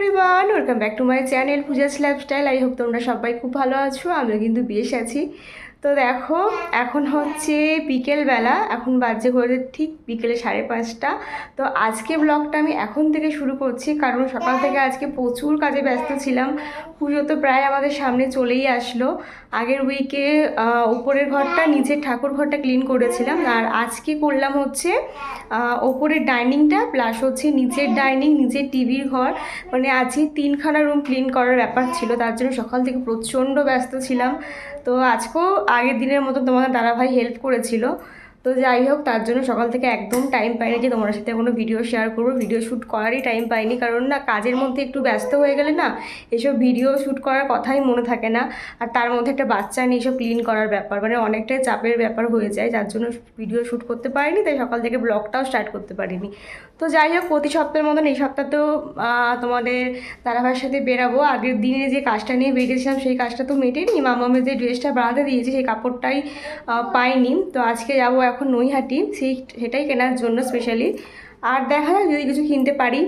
Everyone, welcome back to my channel Puja's lifestyle. I hope তোমরা সবাই খুব ভালো আছো। আমিও কিন্তু বেশ আছি। তো দেখো, এখন হচ্ছে বিকেলবেলা, এখন বাজে করে ঠিক বিকেলে 5:30। তো আজকে ব্লগটা আমি এখন থেকে শুরু করছি, কারণ সকাল থেকে আজকে প্রচুর কাজে ব্যস্ত ছিলাম। পুজো তো প্রায় আমাদের সামনে চলেই আসলো। আগের উইকে উপরের ঘরটা, নিচের ঠাকুর ঘরটা ক্লিন করেছিলাম, আর আজকে করলাম হচ্ছে ওপরের ডাইনিংটা প্লাস হচ্ছে নিচের ডাইনিং, নিচের টিভির ঘর। মানে আজকে 3খানা রুম ক্লিন করার ব্যাপার ছিল, তার জন্য সকাল থেকে প্রচণ্ড ব্যস্ত ছিলাম। তো আজকেও আগের দিনের মতো তোমাদের দাদাভাই হেল্প করেছিল। তো যাই হোক, তার জন্য সকাল থেকে একদম টাইম পাইনি যে তোমার সাথে কোনো ভিডিও শেয়ার করবো। ভিডিও শ্যুট করারই টাইম পাইনি, কারণ না কাজের মধ্যে একটু ব্যস্ত হয়ে গেলে না এসব ভিডিও শ্যুট করার কথাই মনে থাকে না। আর তার মধ্যে একটা বাচ্চা নিয়ে এসব ক্লিন করার ব্যাপার, মানে অনেকটাই চাপের ব্যাপার হয়ে যায়, যার জন্য ভিডিও শ্যুট করতে পারিনি। তাই সকাল থেকে ব্লগটাও স্টার্ট করতে পারিনি। তো যাই হোক, প্রতি সপ্তাহের মতন এই সপ্তাহতেও তোমাদের দাদাভাইয়ের সাথে বেরাবো। আগের দিনে যে কাজটা নিয়ে বেরিয়েছিলাম সেই কাজটা তো মেটেনি। মামামের যে ড্রেসটা বানাতে দিয়েছি সেই কাপড়টাই পাইনি। তো আজকে যাবো এখন নৈহাটি, সেটাই কেনার জন্য স্পেশালি। আর দেখা যাক যদি কিছু কিনতে পারি,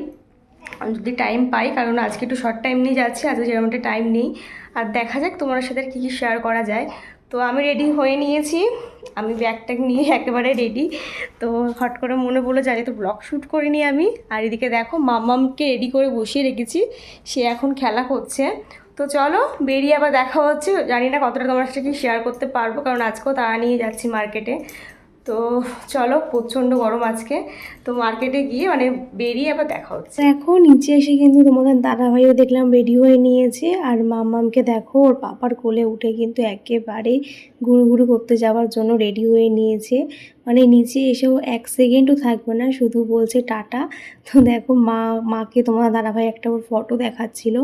যদি টাইম পাই, কারণ আজকে একটু শর্ট টাইম নিয়ে যাচ্ছি, আজকে যেরকমটা টাইম নেই। আর দেখা যাক তোমার সাথে কী কী শেয়ার করা যায়। তো আমি রেডি হয়ে নিয়েছি, আমি ব্যাগট্যাগ নিয়ে একেবারে রেডি। তো হট করে মনে পড়লো যে তো ব্লগ শ্যুট করিনি আমি। আর এদিকে দেখো মাম্মামকে রেডি করে বসিয়ে রেখেছি, সে এখন খেলা করছে। তো চলো বেরিয়ে আবার দেখা হচ্ছে। জানি না কতটা তোমার সাথে কি শেয়ার করতে পারবো, কারণ আজকেও তারা নিয়ে যাচ্ছি মার্কেটে। তো চলো, প্রচণ্ড গরম আজকে। তো মার্কেটে গিয়ে মানে বেরিয়ে আবার দেখা হচ্ছে। দেখো নিচে এসে কিন্তু তোমাদের দাদাভাইও দেখলাম রেডি হয়ে নিয়েছে, আর মাম্মামকে দেখো ওর পাপার কোলে উঠে কিন্তু একেবারে ঘুরু ঘুরু করতে যাওয়ার জন্য রেডি হয়ে নিয়েছে। মানে নিচে এসেও 1 সেকেন্ডও থাকবে না, শুধু বলছে টাটা। তো দেখো মাকে তোমার দাদাভাই একটা ওর ফটো দেখাচ্ছিল,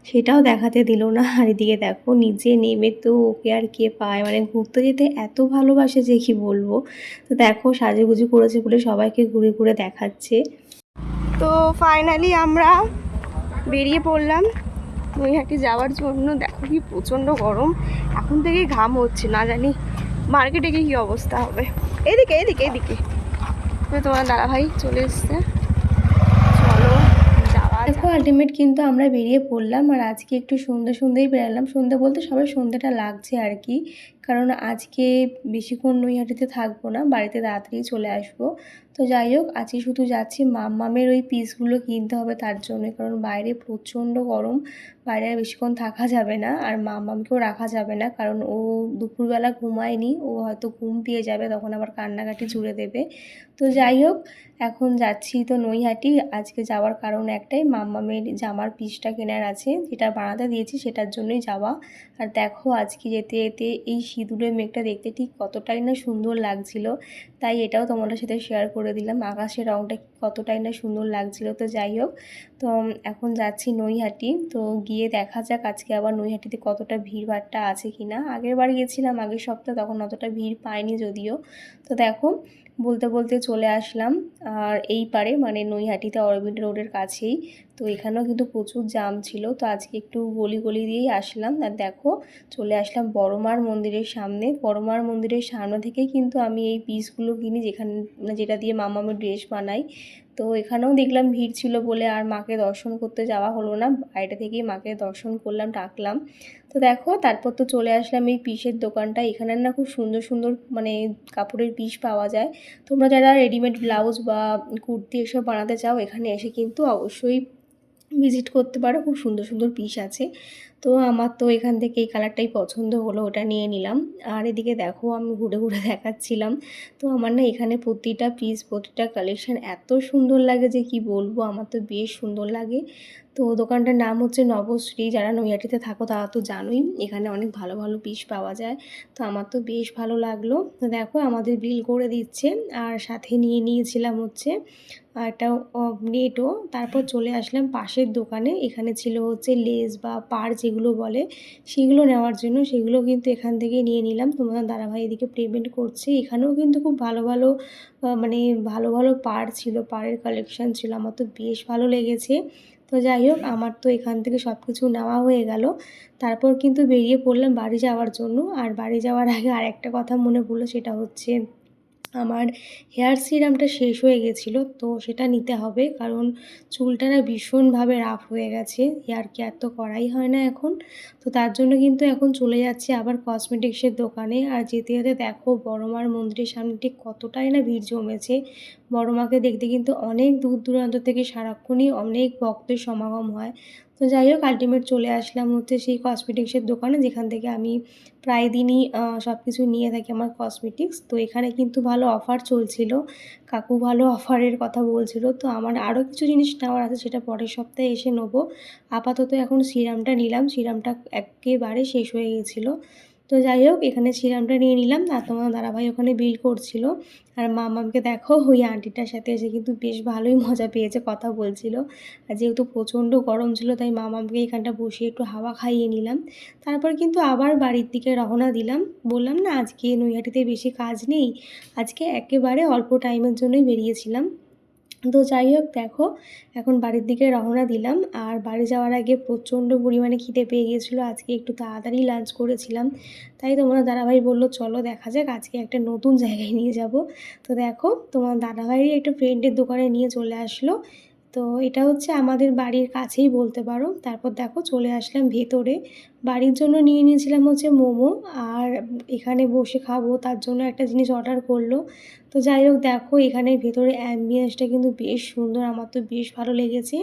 সেটাও দেখাতে দিল না। আর এদিকে দেখো নিচে নেমে তো ওকে আর কে পায়, মানে ঘুরতে যেতে এত ভালোবাসে যে কি বলবো। তো দেখো সাজুগুজু করেছে বলে সবাইকে ঘুরে ঘুরে দেখাচ্ছে। তো ফাইনালি আমরা বেরিয়ে পড়লাম নৈহাটি যাওয়ার জন্য। দেখো কি প্রচণ্ড গরম, এখন থেকেই ঘাম হচ্ছে, না জানি মার্কেটে গিয়ে কী অবস্থা হবে। এদিকে এদিকে এদিকে তোমার দাদাভাই চলে এসছে, চলো যাওয়া। দেখো আলটিমেট কিন্তু আমরা বেরিয়ে পড়লাম, আর আজকে একটু সন্ধ্যেই বেরালাম। সন্ধ্যে বলতে সবাই সন্ধ্যেটা লাগছে আর কি, কারণ আজকে বেশিক্ষণ নৈহাটিতে থাকবো না, বাড়িতে তাড়াতাড়ি চলে আসবো। তো যাই হোক, আজকে শুধু যাচ্ছি মাম্মামের ওই পিসগুলো কিনতে হবে তার জন্য, কারণ বাইরে প্রচণ্ড গরম, বাইরে বেশিক্ষণ থাকা যাবে না। আর মাম্মামকেও রাখা যাবে না, কারণ ও দুপুরবেলা ঘুমায়নি, ও হয়তো ঘুম পেয়ে যাবে, তখন আবার কান্নাকাটি জুড়ে দেবে। তো যাই হোক, এখন যাচ্ছি তো নৈহাটি। আজকে যাওয়ার কারণ একটাই, মাম্মামের জামার পিসটা কেনার আছে, যেটা বানাতে দিয়েছি সেটার জন্যই যাওয়া। আর দেখো আজকে যেতে যেতে এই সিঁদুরের মেঘটা দেখতে ঠিক কতটাই না সুন্দর লাগছিল, তাই এটাও তোমাদের সাথে শেয়ার করে দিলাম। আকাশের রঙটা কতটাই না সুন্দর লাগছিল। তো যাই হোক, তো এখন যাচ্ছি নৈহাটি। তো গিয়ে দেখা যাক আজকে আবার নৈহাটিতে কতটা ভিড়ভাড়টা আছে কি না। আগের বার গেছিলাম আগের সপ্তাহে, তখন অতটা ভিড় পাইনি যদিও। তো দেখো বলতে বলতে চলে আসলাম আর এই পারে, মানে নৈহাটিতে অরবিন্দ রোডের কাছেই। তো এখানেও কিন্তু প্রচুর জ্যাম ছিল, তো আজকে একটু গলি গলি দিয়েই আসলাম। আর দেখো চলে আসলাম বড়মার মন্দিরের সামনে। বড়মার মন্দিরের সামনে থেকেই কিন্তু আমি এই পিসগুলো কিনি, যেখানে মানে যেটা দিয়ে মামামের ড্রেস বানাই। তো এখানেও দেখলাম ভিড় ছিল বলে আর মাকে দর্শন করতে যাওয়া হলো না, বাইরে থেকেই মাকে দর্শন করলাম, ডাকলাম। তো দেখো তারপর তো চলে আসলাম এই পিসের দোকানটা। এখানে না খুব সুন্দর সুন্দর মানে কাপড়ের পিস পাওয়া যায়। তোমরা যারা রেডিমেড ব্লাউজ বা কুর্তি এসব বানাতে চাও, এখানে এসে কিন্তু অবশ্যই ভিজিট করতে পারো, খুব সুন্দর সুন্দর পিস আছে। তো আমার তো এখান থেকে এই কালারটাই পছন্দ হলো, ওটা নিয়ে নিলাম। আর এদিকে দেখো আমি ঘুরে ঘুরে দেখাচ্ছিলাম। তো আমার না এখানে প্রতিটা পিস প্রতিটা কালেকশান এত সুন্দর লাগে যে কি বলবো, আমার তো বেশ সুন্দর লাগে। তো দোকানটার নাম হচ্ছে নবশ্রী। যারা নৈহাটিতে থাকো তারা তো জানোই, এখানে অনেক ভালো ভালো পিস পাওয়া যায়। তো আমার তো বেশ ভালো লাগলো। তো দেখো আমাদের বিল করে দিচ্ছে, আর সাথে নিয়ে নিয়েছিলাম হচ্ছে একটা নেটও। তারপর চলে আসলাম পাশের দোকানে, এখানে ছিল হচ্ছে লেস বা পাড় যেগুলো বলে, সেগুলো নেওয়ার জন্য। সেগুলো কিন্তু এখান থেকে নিয়ে নিলাম। তোমাদের দাদাভাই এদিকে পেমেন্ট করছে। এখানেও কিন্তু খুব ভালো ভালো মানে ভালো ভালো পাড় ছিল, পাড়ের কালেকশান ছিল, আমার তো বেশ ভালো লেগেছে। তো যাই হোক, আমার তো এখান থেকে সব কিছু নেওয়া হয়ে গেল। তারপর কিন্তু বেরিয়ে পড়লাম বাড়ি যাওয়ার জন্য। আর বাড়ি যাওয়ার আগে আর একটা কথা মনে পড়লো, সেটা হচ্ছে আমার হেয়ার সিরামটা শেষ হয়ে গেছিলো, তো সেটা নিতে হবে, কারণ চুলটা না ভীষণভাবে রাফ হয়ে গেছে। হেয়ার কেয়ার তো করাই হয় না এখন। তো তার জন্য কিন্তু এখন চলে যাচ্ছি আবার কসমেটিক্সের দোকানে। আর যেতে যেতে দেখো বড় মার মন্দিরের সামনে ঠিক কতটাই না ভিড় জমেছে। বড় মাকে দেখতে কিন্তু অনেক দূর দূরান্ত থেকে সারাক্ষণই অনেক ভক্তের সমাগম হয়। তো যাই হোক আল্টিমেট চলে আসলাম হচ্ছে সেই কসমেটিক্সের দোকানে, যেখান থেকে আমি প্রায় দিনই সব কিছু নিয়ে থাকি আমার কসমেটিক্স। তো এখানে কিন্তু ভালো অফার চলছিল। কাকু ভালো অফারের কথা বলছিল। তো আমার আরও কিছু জিনিস নেওয়ার আছে, সেটা পরের সপ্তাহে এসে নেবো। আপাতত এখন সিরামটা নিলাম। সিরামটা এক্কেবারে শেষ হয়ে গেছিলো। তো যাই হোক এখানে সিরামটা নিয়ে নিলাম। আর তোমার দাদাভাই ওখানে বিল করছিল। আর মামামকে দেখো ওই আন্টিটার সাথে এসে কিন্তু বেশ ভালোই মজা পেয়েছে, কথা বলছিল। আর যেহেতু প্রচণ্ড গরম ছিল তাই মামামকে এখানটা বসিয়ে একটু হাওয়া খাইয়ে নিলাম। তারপর কিন্তু আবার বাড়ির দিকে রওনা দিলাম। বললাম না আজকে নৈহাটিতে বেশি কাজ নেই, আজকে একেবারে অল্প টাইমের জন্যই বেরিয়েছিলাম। তো যাই হোক দেখো এখন বাড়ির দিকে রওনা দিলাম। আর বাড়ি যাওয়ার আগে প্রচণ্ড পরিমাণে খিদে পেয়ে গিয়েছিলো। আজকে একটু তাড়াতাড়ি লাঞ্চ করেছিলাম, তাই তোমার দাদাভাই বললো চলো দেখা যাক, আজকে একটা নতুন জায়গায় নিয়ে যাব। তো দেখো তোমার দাদাভাইয়ের একটা ফ্রেন্ডের দোকানে নিয়ে চলে আসলো। তো এটা হচ্ছে আমাদের বাড়ির কাছেই বলতে পারো। তারপর দেখো চলে আসলাম ভেতরে। বাড়ির জন্য নিয়ে নিয়েছিলাম হচ্ছে মোমো, আর এখানে বসে খাবো তার জন্য একটা জিনিস অর্ডার করলো। তো যাই হোক দেখো এখানের ভেতরে অ্যাম্বিয়েন্সটা কিন্তু বেশ সুন্দর, আমার তো বেশ ভালো লেগেছে।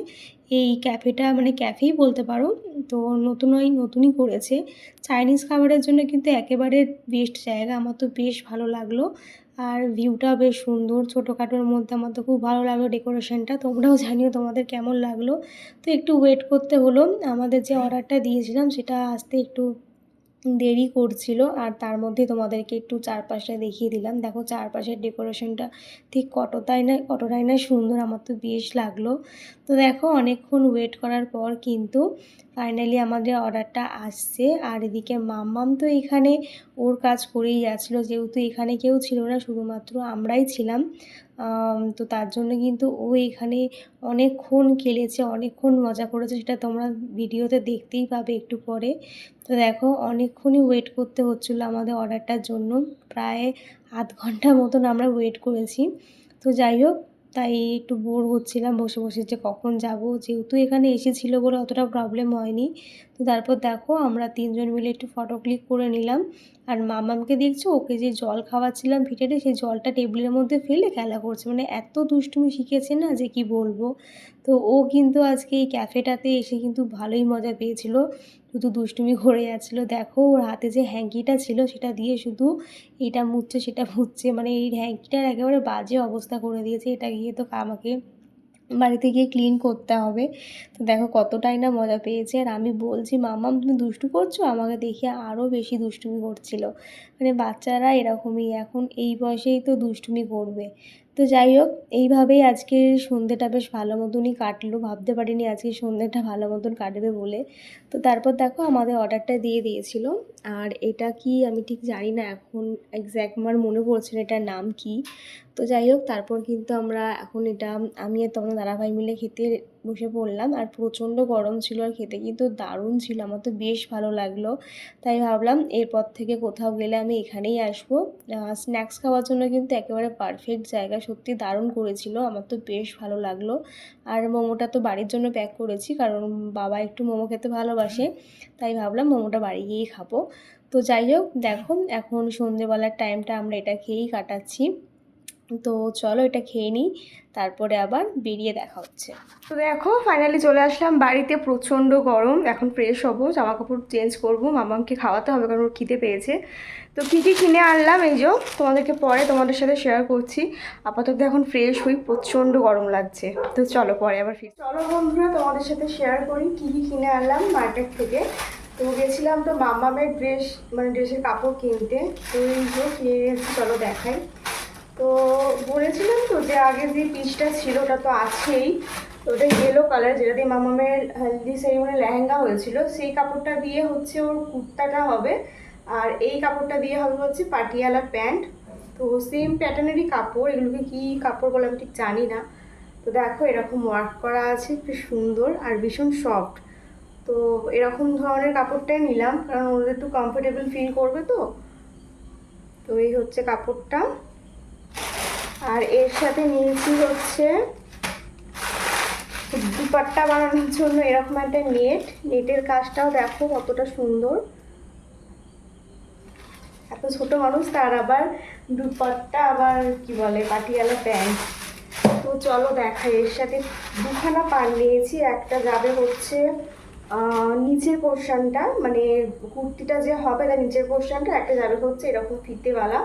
এই ক্যাফেটা মানে ক্যাফেই বলতে পারো। তো নতুনই করেছে। চাইনিজ খাবারের জন্য কিন্তু একেবারে বেস্ট জায়গা, আমার তো বেশ ভালো লাগলো। আর ভিউটাও বেশ সুন্দর, ছোটোখাটোর মধ্যে আমার তো খুব ভালো লাগলো ডেকোরেশনটা। তোমরাও জানিও তোমাদের কেমন লাগলো। তো একটু ওয়েট করতে হলো, আমাদের যে অর্ডারটা দিয়েছিলাম সেটা আসতে একটু দেরি করছিল। আর তার মধ্যে তোমাদেরকে একটু চারপাশটা দেখিয়ে দিলাম। দেখো চারপাশের ডেকোরেশনটা ঠিক কতটাই না সুন্দর, আমার তো বেশ লাগলো। তো দেখো অনেকক্ষণ ওয়েট করার পর কিন্তু ফাইনালি আমাদের অর্ডারটা আসছে। আর এদিকে মাম্মাম তো এখানে ওর কাজ করেই যাচ্ছিলো, যেহেতু এখানে কেউ ছিল না, শুধুমাত্র আমরাই ছিলাম। তো তার জন্য কিন্তু ও এখানে অনেকক্ষণ খেলেছে, অনেকক্ষণ মজা করেছে, সেটা তোমরা ভিডিওতে দেখতেই পাবে একটু পরে। তো দেখো অনেকক্ষণই ওয়েট করতে হচ্ছিলো আমাদের অর্ডারটার জন্য, প্রায় আধ ঘন্টা মতন আমরা ওয়েট করেছি। তো যাই হোক তাই একটু বোর হচ্ছিলাম বসে বসে যে কখন যাব, যেহেতু এখানে এসেছিলো বলে অতটা প্রবলেম হয়নি। তো তারপর দেখো আমরা তিনজন মিলে একটু ফটো ক্লিক করে নিলাম। আর মামামকে দেখছো, ওকে যে জল খাওয়াচ্ছিলাম ফিটেটে, সেই জলটা টেবিলের মধ্যে ফেলে খেলা করছে, মানে এত দুষ্টুমি শিখেছে না যে কি বলবো। তো ও কিন্তু আজকে এই ক্যাফেটাতে এসে কিন্তু ভালোই মজা পেয়েছিল, শুধু দুষ্টুমি করে যাচ্ছিলো। দেখো ওর হাতে যে হ্যাঙ্কিটা ছিল সেটা দিয়ে শুধু এটা মুছছে সেটা মুছছে, মানে এই হ্যাঙ্কিটার একেবারে বাজে অবস্থা করে দিয়েছে। এটা গিয়ে তো আমাকে বাড়িতে গিয়ে ক্লিন করতে হবে। তো দেখো কতটাই না মজা পেয়েছে। আর আমি বলছি মাম্মাম তুমি দুষ্টু করছো, আমাকে দেখে আরও বেশি দুষ্টুমি করছিল। মানে বাচ্চারা এরকমই, এখন এই বয়সেই তো দুষ্টুমি করবে। তো যাই হোক এইভাবেই আজকের সন্ধ্যেটা বেশ ভালো মতনই কাটলো, ভাবতে পারিনি আজকে সন্ধ্যেটা ভালো মতন কাটবে বলে। তো তারপর দেখো আমাদের অর্ডারটা দিয়ে দিয়েছিল। আর এটা কি আমি ঠিক জানি না এখন, এক্স্যাক্ট আমার মনে পড়ছে না এটার নাম কি। তো যাই হোক তারপর কিন্তু আমরা এখন এটা আমি আর তোমার দাদাভাই মিলে খেতে বসে পড়লাম। আর প্রচণ্ড গরম ছিল, আর খেতে কিন্তু দারুণ ছিল, আমার তো বেশ ভালো লাগলো। তাই ভাবলাম এরপর থেকে কোথাও গেলে আমি এখানেই আসবো। স্ন্যাক্স খাওয়ার জন্য কিন্তু একেবারে পারফেক্ট জায়গা, সত্যি দারুণ করেছিল, আমার তো বেশ ভালো লাগলো। আর মোমোটা তো বাড়ির জন্য প্যাক করেছি, কারণ বাবা একটু মোমো খেতে ভালোবাসে, তাই ভাবলাম মোমোটা বাড়ি গিয়েই খাবো। তো যাই হোক দেখো এখন সন্ধেবেলার টাইমটা আমরা এটা খেয়েই কাটাচ্ছি। তো চলো এটা খেয়ে নিই, তারপরে আবার বেরিয়ে দেখা হচ্ছে। তো দেখো ফাইনালি চলে আসলাম বাড়িতে, প্রচণ্ড গরম। এখন ফ্রেশ হবো, জামা কাপড় চেঞ্জ করবো, মামাকে খাওয়াতে হবে কারণ ওর খিদে পেয়েছে। তো কী কী কিনে আনলাম এই যে তোমাদেরকে পরে তোমাদের সাথে শেয়ার করছি। আপাতত এখন ফ্রেশ হই, প্রচণ্ড গরম লাগছে। তো চলো পরে আবার ফিরে চলো বন্ধুরা তোমাদের সাথে শেয়ার করি কী কী কিনে আনলাম মার্কেট থেকে। তো গেছিলাম তো মামামের ড্রেস মানে ড্রেসের কাপড় কিনতে। তো এই যে কিনে চলো দেখাই। তো বলেছিলাম তো যে আগে যে পিসটা ছিল ওটা তো আছেই। তো ওটা ইয়েলো কালার, যেটা দিয়ে মামামের হলদি সেরিমনি লেহেঙ্গা হয়েছিল, সেই কাপড়টা দিয়ে হচ্ছে ওর কুর্তাটা হবে। আর এই কাপড়টা দিয়ে হবে হচ্ছে পাটিয়ালা প্যান্ট। তো সেম প্যাটার্নেরই কাপড়, এগুলোকে কী কাপড় বলে আমি ঠিক জানি না। তো দেখো এরকম ওয়ার্ক করা আছে, বেশ সুন্দর আর ভীষণ সফট। তো এরকম ধরনের কাপড়টাই নিলাম, কারণ ওদের একটু কমফোর্টেবল ফিল করবে। তো তো এই হচ্ছে কাপড়টা। আর এর সাথে নিয়েছি হচ্ছে দুপাট্টা বানানোর জন্য এরকম একটা নেটের কাজটাও দেখো কতটা সুন্দর। এত ছোট মানুষ তার আবার দুপাট্টা, আবার কি বলে পাটিয়ালা প্যান্ট। তো চলো দেখাই। এর সাথে দুখানা পান নিয়েছি। একটা যাবে হচ্ছে নিচের পোর্শনটা, মানে কুর্তিটা যে হবে তার নিচের পোর্শনটা, একটা যাবে হচ্ছে এরকম ফিতেওয়ালা।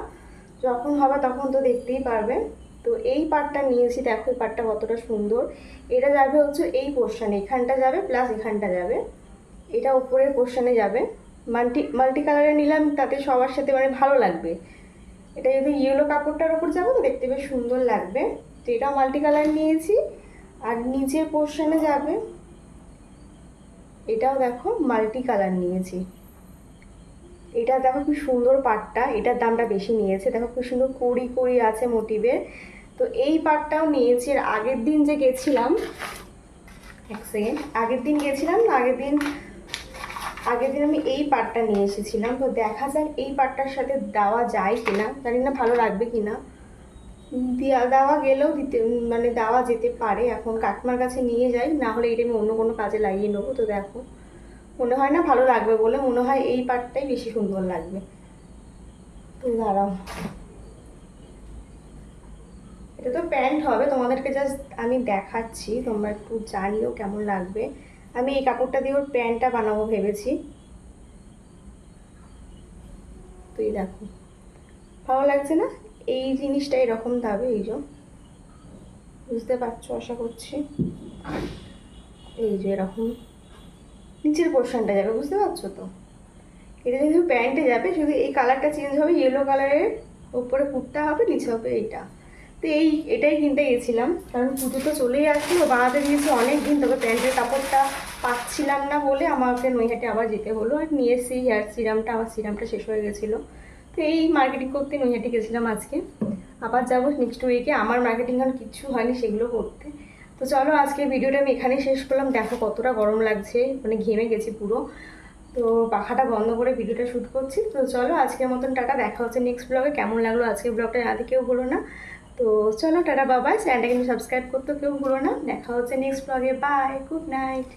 যখন হবে তখন তো দেখতেই পারবে। তো এই পাটটা নিয়েছি, দেখো এই পাটটা কতটা সুন্দর। এটা যাবে হচ্ছে এই পোর্শনে, এখানটা যাবে প্লাস এখানটা যাবে, এটা উপরের পোর্শনে যাবে। মাল্টি কালারে নিলাম, তাতে সবার সাথে মানে ভালো লাগবে। এটা যদি ইয়েলো কাপড়টার উপর যাবে তো দেখতে বেশ সুন্দর লাগবে। তো এটা মাল্টি কালার নিয়েছি। আর নিচের পোর্শনে যাবে, এটাও দেখো মাল্টি কালার নিয়েছি। এটা দেখো খুব সুন্দর পাটটা, এটার দামটা বেশি নিয়েছে। দেখো খুব সুন্দর কড়ি কড়ি আছে মোটিভের। তো এই পাটটাও নিয়েছি। আর আগের দিন যে গেছিলাম, এক সেকেন্ড, আগের দিন আমি এই পাটটা নিয়ে এসেছিলাম। তো দেখা যাক এই পাটটার সাথে দেওয়া যায় কিনা, জানি না ভালো লাগবে কিনা। দেওয়া গেলেও মানে দেওয়া যেতে পারে। এখন কাকিমার কাছে নিয়ে যাই, না হলে এটা আমি অন্য কোনো কাজে লাগিয়ে নেবো। তো দেখো, মনে হয় না ভালো লাগবে বলে, মনে হয় এই পাটটাই বেশি সুন্দর লাগবে। তো দাঁড়াও, এটা তো প্যান্ট হবে, তোমাদেরকে জাস্ট আমি দেখাচ্ছি, তোমরা একটু জানিও কেমন লাগবে। আমি এই কাপড়টা দিয়ে ওর প্যান্টটা বানাবো ভেবেছি। তো এই দেখো, ভালো লাগছে না? এই জিনিসটা এরকম যাবে, এই যে বুঝতে পারছো আশা করছি। এই যে এরকম নিচের পোর্শনটা যাবে, বুঝতে পারছো তো? এটা যদি প্যান্টে যাবে, শুধু এই কালারটা চেঞ্জ হবে, ইয়েলো কালারের উপরে কুর্তা হবে, নিচে হবে এইটা। তো এটাই কিনতে গেছিলাম, কারণ পুজো তো চলেই আসলো, বানাতে দিয়েছি অনেক দিন। তবে প্যান্টের কাপড়টা পাচ্ছিলাম না বলে আমাকে নৈহাটে আবার যেতে হলো। আর নিয়ে এসেছি হেয়ার সিরামটা, আমার সিরামটা শেষ হয়ে গেছিলো। তো এই মার্কেটিং করতে নৈহাটে গেছিলাম আজকে, আবার যাবো নেক্সট উইকে। আমার মার্কেটিং আর কিচ্ছু হয়নি সেগুলো করতে। তো চলো আজকের ভিডিওটা আমি এখানেই শেষ করলাম। দেখো কতটা গরম লাগছে, মানে ঘেমে গেছি পুরো। তো পাখাটা বন্ধ করে ভিডিওটা শ্যুট করছি। তো চলো আজকের মতন টাটা, দেখা হচ্ছে নেক্সট ব্লগে। কেমন লাগলো আজকের ব্লগটা জানাতে কেউ ভুলো না। তো চলো টাটা, বাবাই। চ্যানেলটা কিন্তু সাবস্ক্রাইব করতে কেউ ভুলো না। দেখা হচ্ছে নেক্সট ব্লগে। Bye, good night.